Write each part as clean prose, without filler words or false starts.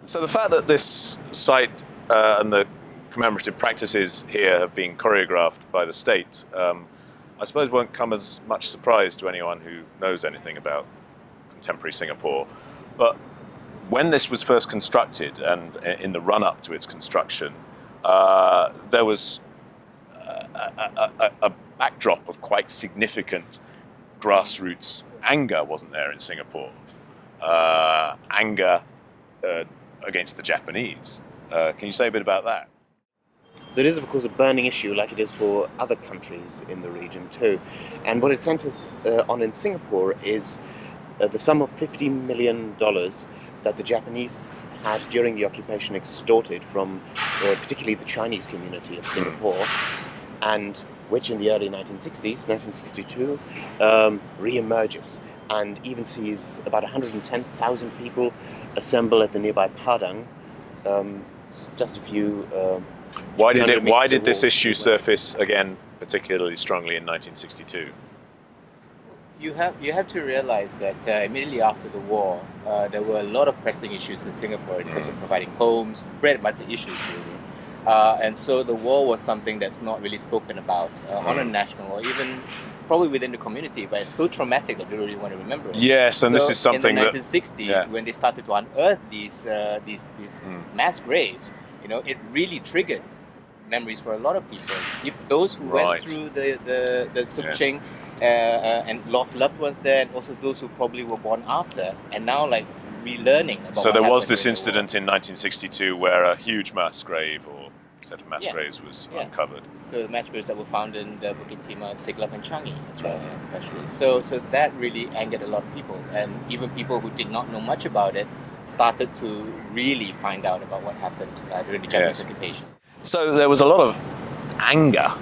So the fact that this site and the commemorative practices here have been choreographed by the state, I suppose won't come as much surprise to anyone who knows anything about contemporary Singapore. But when this was first constructed and in the run-up to its construction, there was a backdrop of quite significant grassroots anger, wasn't there, in Singapore? Anger against the Japanese. Can you say a bit about that? So it is, of course, a burning issue like it is for other countries in the region too. And what it centers on in Singapore is the sum of $50 million that the Japanese had during the occupation extorted from particularly the Chinese community of Singapore, and which in the early 1960s, 1962, re-emerges and even sees about 110,000 people assemble at the nearby Padang, just a few. Why did this issue surface again particularly strongly in 1962? You have to realize that immediately after the war, there were a lot of pressing issues in Singapore in terms of providing homes, bread and butter issues really. And so the war was something that's not really spoken about on a national or even probably within the community, but it's so traumatic that they don't really want to remember it. Yes, and so this is something in the 1960s, when they started to unearth these mass graves, it really triggered memories for a lot of people. Those who went through the Suk Ching and lost loved ones there, and also those who probably were born after, and now relearning about. So there was this incident in 1962 where a huge mass grave or set of mass graves was uncovered. So mass graves that were found in the Bukit Timah, Siglap and Changi as well, especially. So that really angered a lot of people, and even people who did not know much about it started to really find out about what happened during the Japanese occupation. So there was a lot of anger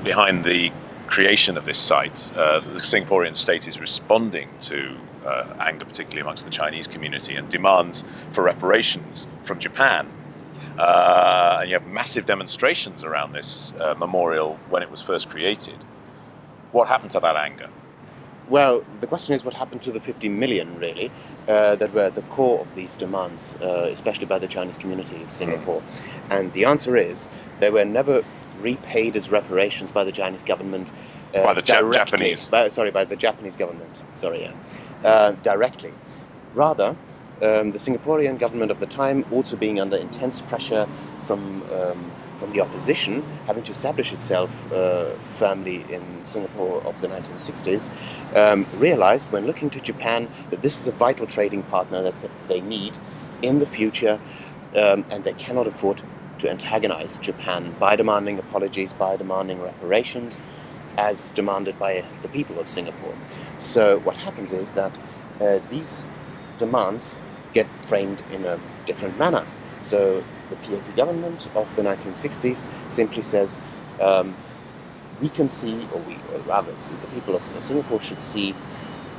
behind the creation of this site. The Singaporean state is responding to anger, particularly amongst the Chinese community, and demands for reparations from Japan. And you have massive demonstrations around this memorial when it was first created. What happened to that anger? Well, the question is what happened to the 50 million, really, that were at the core of these demands, especially by the Chinese community of Singapore. And the answer is they were never repaid as reparations by the Chinese government. By the Japanese? By the Japanese government, directly. Rather, the Singaporean government of the time, also being under intense pressure from the opposition, having to establish itself firmly in Singapore of the 1960s, realized when looking to Japan that this is a vital trading partner that they need in the future, and they cannot afford to antagonize Japan by demanding apologies, by demanding reparations, as demanded by the people of Singapore. So what happens is that these demands get framed in a different manner. So the PAP government of the 1960s simply says, we can see, or rather the people of Singapore should see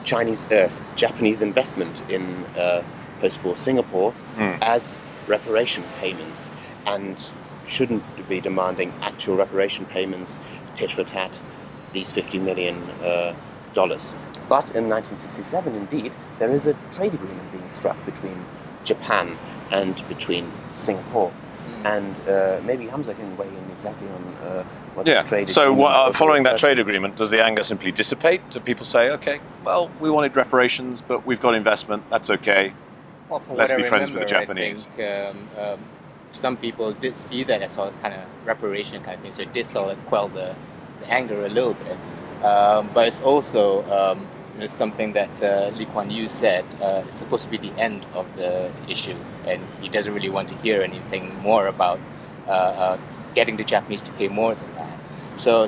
Japanese investment in post-war Singapore as reparation payments, and shouldn't be demanding actual reparation payments tit for tat, these $50 million. But in 1967, indeed, there is a trade agreement being struck between Japan and between Singapore. And maybe Hamza can weigh in exactly on what this trade agreement... So following that trade agreement, does the anger simply dissipate? Do people say, okay, well, we wanted reparations, but we've got investment, that's okay. Well, for let's what be I friends remember, with the Japanese. I think, some people did see that as a kind of reparation kind of thing, so it did sort of quell the anger a little bit. But it's also something that Lee Kuan Yew said is supposed to be the end of the issue, and he doesn't really want to hear anything more about getting the Japanese to pay more than that. So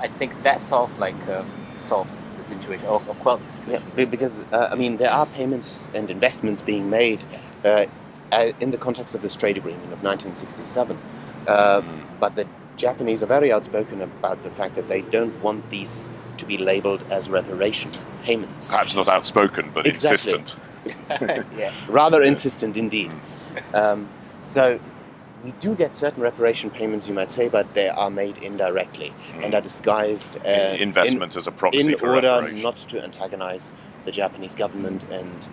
I think that solved the situation, or quelled the situation. Yeah, because there are payments and investments being made in the context of this trade agreement of 1967, but the Japanese are very outspoken about the fact that they don't want these to be labeled as reparation payments. Perhaps not outspoken, but insistent. Rather insistent indeed. So we do get certain reparation payments, you might say, but they are made indirectly and are disguised investment as a proxy in for order reparation. not to antagonize the Japanese government and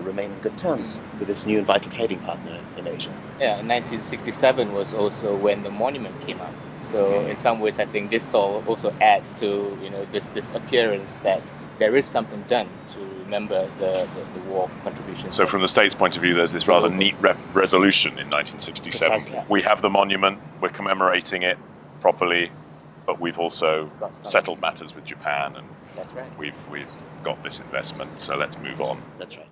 remain on good terms with this new and vital trading partner in Asia. Yeah, 1967 was also when the monument came up. So in some ways, I think this all also adds to this appearance that there is something done to remember the war contributions. So from the state's point of view, there's this rather neat resolution in 1967. Precisely. We have the monument, we're commemorating it properly, but we've also Got some- settled matters with Japan, and That's right. we've got this investment, so let's move on. That's right.